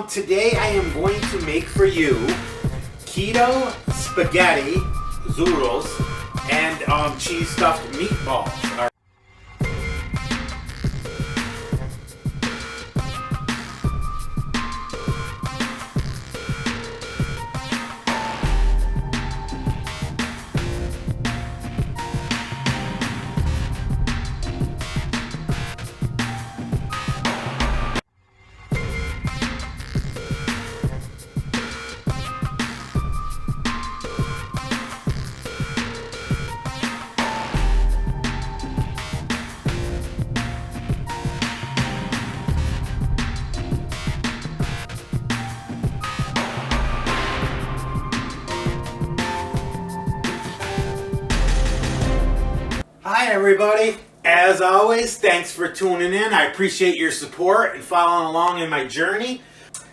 Today I am going to make for you keto spaghetti zoodles and cheese stuffed meatballs. All right. Hi everybody, as always, thanks for tuning in. I appreciate your support and following along in my journey.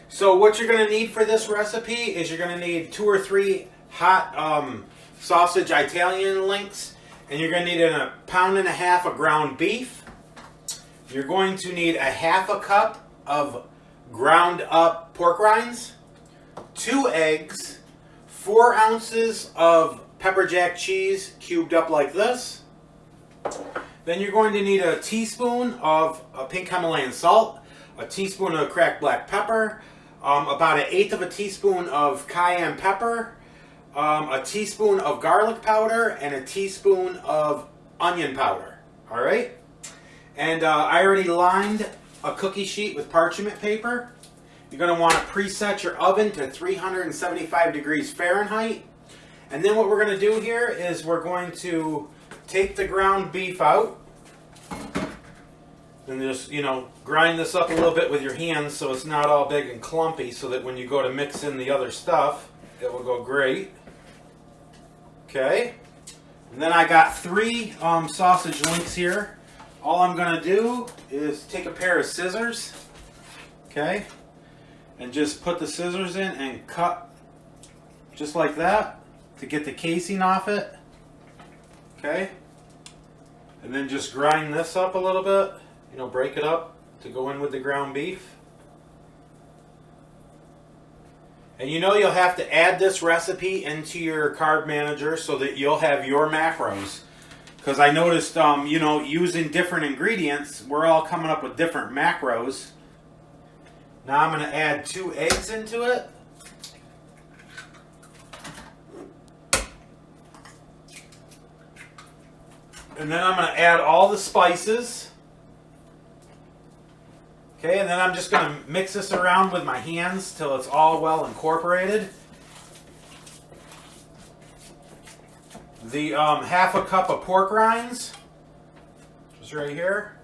So what you're going to need for this recipe is you're going to need 2 or 3 hot sausage Italian links, and you're going to need a pound and a half of ground beef. You're going to need a half a cup of ground up pork rinds, 2 eggs, 4 ounces of pepper jack cheese cubed up like this. Then you're going to need a teaspoon of pink Himalayan salt, a teaspoon of cracked black pepper, about 1/8 of a teaspoon of cayenne pepper, a teaspoon of garlic powder, and a teaspoon of onion powder. All right? And I already lined a cookie sheet with parchment paper. You're going to want to preset your oven to 375 degrees Fahrenheit. And then what we're going to do here is we're going to take the ground beef out and just, grind this up a little bit with your hands so it's not all big and clumpy, so that when you go to mix in the other stuff, it will go great. Okay. And then I got 3 sausage links here. All I'm going to do is take a pair of scissors, okay, and just put the scissors in and cut just like that to get the casing off it. Okay, and then just grind this up a little bit, break it up to go in with the ground beef. And you'll have to add this recipe into your carb manager so that you'll have your macros. Because I noticed, using different ingredients, we're all coming up with different macros. Now I'm going to add 2 eggs into it. And then I'm going to add all the spices. Okay, and then I'm just going to mix this around with my hands till it's all well incorporated. The half a cup of pork rinds, just right here.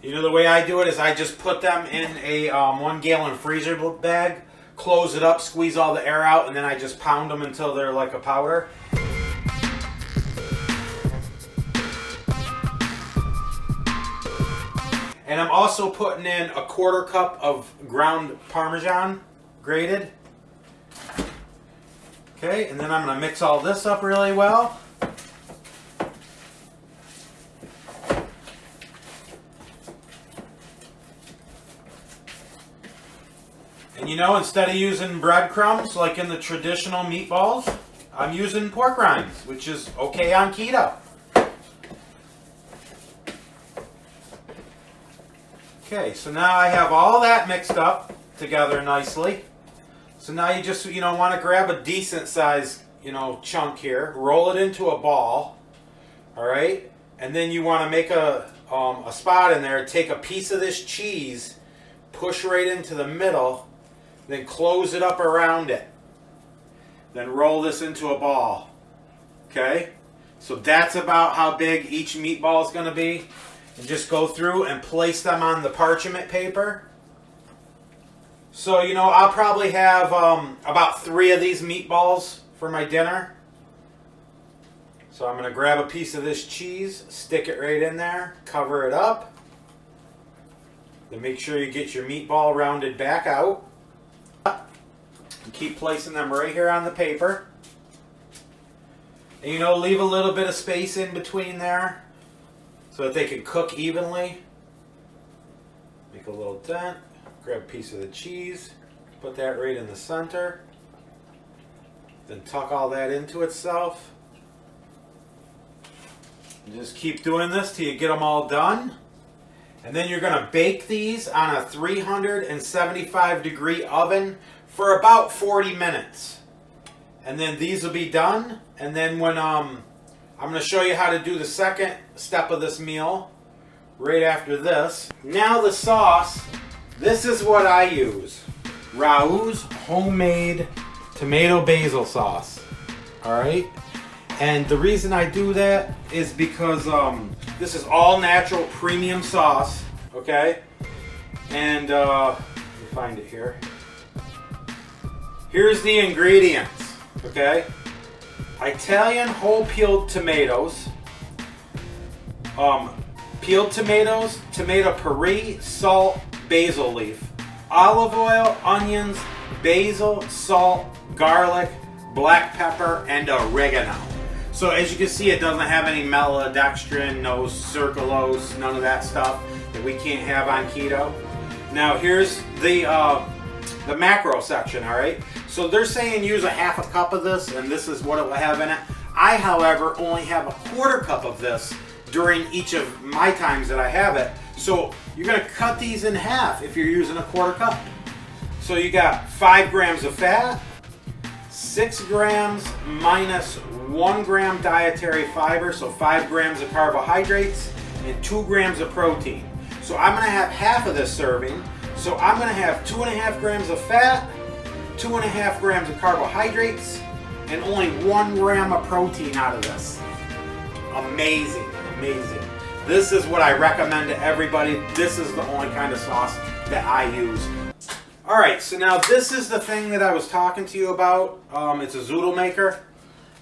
The way I do it is I just put them in a 1-gallon freezer bag, close it up, squeeze all the air out, and then I just pound them until they're like a powder. And I'm also putting in a 1/4 cup of ground Parmesan, grated. Okay, and then I'm going to mix all this up really well. And instead of using breadcrumbs like in the traditional meatballs, I'm using pork rinds, which is okay on keto. Okay, so now I have all that mixed up together nicely. So now you just, want to grab a decent size, chunk here, roll it into a ball, all right? And then you want to make a spot in there, take a piece of this cheese, push right into the middle, then close it up around it. Then roll this into a ball. Okay? So that's about how big each meatball is going to be. And just go through and place them on the parchment paper. So, I'll probably have about 3 of these meatballs for my dinner. So I'm going to grab a piece of this cheese, stick it right in there, cover it up. Then make sure you get your meatball rounded back out. And keep placing them right here on the paper. And leave a little bit of space in between there. so that they can cook evenly. Make a little dent, grab a piece of the cheese, put that right in the center, then tuck all that into itself. And just keep doing this till you get them all done. And then you're going to bake these on a 375 degree oven for about 40 minutes. And then these will be done. And then when I'm going to show you how to do the second step of this meal right after this. Now the sauce, this is what I use. Raoul's homemade tomato basil sauce. All right? And the reason I do that is because this is all natural premium sauce, okay? And let me find it here. Here's the ingredients, okay? Italian whole peeled tomatoes, tomato puree, salt, basil leaf, olive oil, onions, basil, salt, garlic, black pepper, and oregano. So as you can see, it doesn't have any maltodextrin, no sucralose, none of that stuff that we can't have on keto. Now here's the macro section, all right? So they're saying use a half a cup of this, and this is what it will have in it. I, however, only have a quarter cup of this during each of my times that I have it. So you're gonna cut these in half if you're using a quarter cup. So you got 5 grams of fat, 6 grams minus 1 gram dietary fiber, so 5 grams of carbohydrates, and 2 grams of protein. So I'm going to have half of this serving. So I'm going to have 2.5 grams of fat, 2.5 grams of carbohydrates, and only 1 gram of protein out of this. Amazing, amazing. This is what I recommend to everybody. This is the only kind of sauce that I use. Alright, so now this is the thing that I was talking to you about. It's a zoodle maker.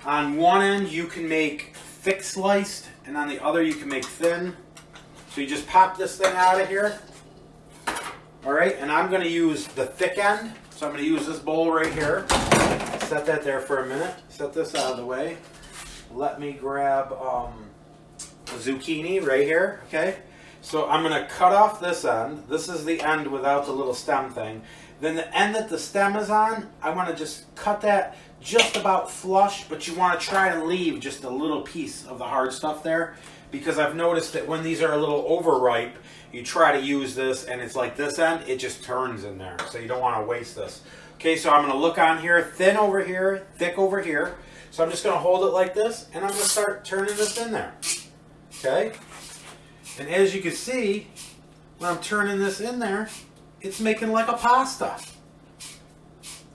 On one end you can make thick sliced, and on the other you can make thin. So you just pop this thing out of here. Alright, and I'm going to use the thick end. So I'm going to use this bowl right here. Set that there for a minute. Set this out of the way. Let me grab a zucchini right here. Okay. So I'm going to cut off this end. This is the end without the little stem thing. Then the end that the stem is on, I want to just cut that just about flush, but you want to try to leave just a little piece of the hard stuff there, because I've noticed that when these are a little overripe, you try to use this and it's like this end, it just turns in there. So you don't want to waste this. Okay, so I'm going to look on here, thin over here, thick over here. So I'm just going to hold it like this, and I'm going to start turning this in there. Okay? And as you can see, when I'm turning this in there, it's making like a pasta.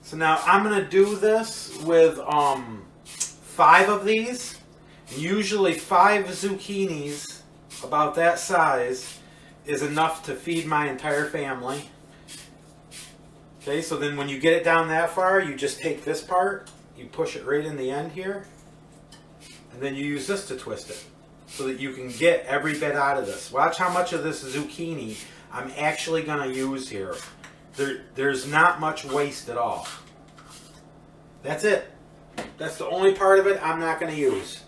So now I'm going to do this with 5 of these. Usually 5 zucchinis, about that size, is enough to feed my entire family. Okay, so then when you get it down that far, you just take this part, you push it right in the end here, and then you use this to twist it, so that you can get every bit out of this. Watch how much of this zucchini I'm actually going to use here. There's not much waste at all. That's it. That's the only part of it I'm not going to use.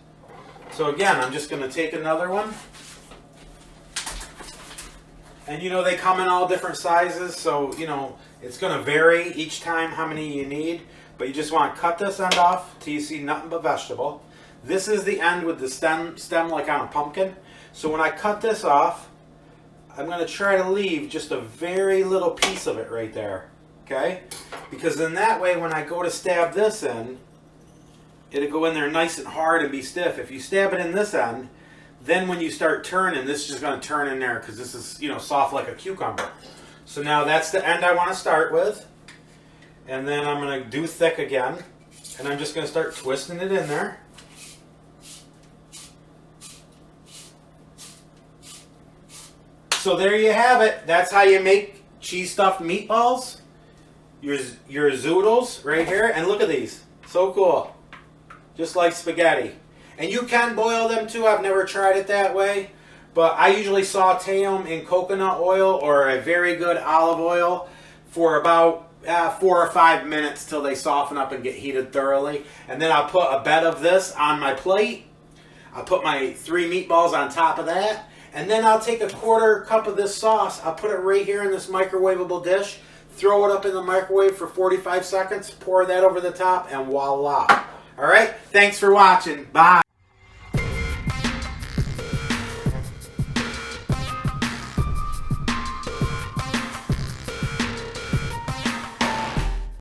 So again, I'm just going to take another one. And you know, they come in all different sizes, so you know, it's going to vary each time how many you need. But you just want to cut this end off till you see nothing but vegetable. This is the end with the stem like on a pumpkin. So when I cut this off, I'm going to try to leave just a very little piece of it right there. Okay? Because then that way when I go to stab this in, it'll go in there nice and hard and be stiff. If you stab it in this end, then when you start turning, this is just going to turn in there because this is, you know, soft like a cucumber. So now that's the end I want to start with. And then I'm going to do thick again. And I'm just going to start twisting it in there. So there you have it. That's how you make cheese stuffed meatballs. Your zoodles right here. And look at these. So cool. Just like spaghetti. And you can boil them too. I've never tried it that way. But I usually saute them in coconut oil or a very good olive oil for about 4 or 5 minutes till they soften up and get heated thoroughly. And then I'll put a bed of this on my plate. I'll put my 3 meatballs on top of that. And then I'll take a 1/4 cup of this sauce. I'll put it right here in this microwavable dish. Throw it up in the microwave for 45 seconds. Pour that over the top and voila. All right. Thanks for watching. Bye.